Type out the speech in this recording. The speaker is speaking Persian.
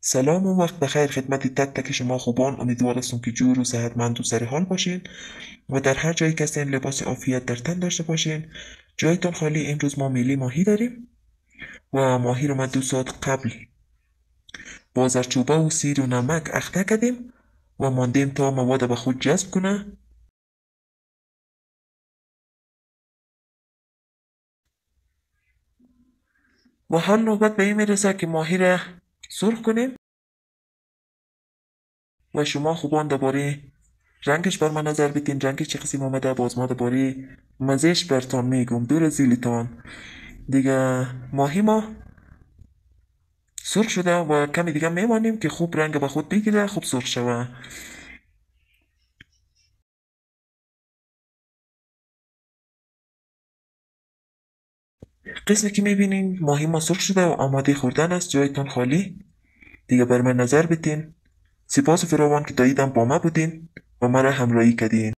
سلام و وقت بخیر خدمت تک تک شما خوبان. امیدوار هستم که جور و صحتمند و سر حال باشین و در هر جایی که هستین لباس عافیت در تن داشته باشین. جایتان خالی. امروز ما میلی ماهی داریم و ماهی رو ما 2 ساعت قبل با زرچوبه و سیر و نمک اخته کردیم و ماندیم تا مواد به خود جذب کنه و حال نوبت به این میرسه که ماهی را سرخ کنیم و شما خوبان درباره رنگش بر من نظر بدین. رنگش چه قسم آمده؟ باز ما درباره مزهش برتان میگم. دور از زیلتان دیگه. ماهی ما سرخ شده و کمی دیگه میمانیم که خوب رنگ به خود بگیره، خوب سرخ شوه. قسمی که میبینین ماهی ما سرخ شده و آماده خوردن است. جایتان خالی. دیگه بر من نظر بدین. سپاس فراوان که تا ایدم با ما بودین و مرا همراهی کردین.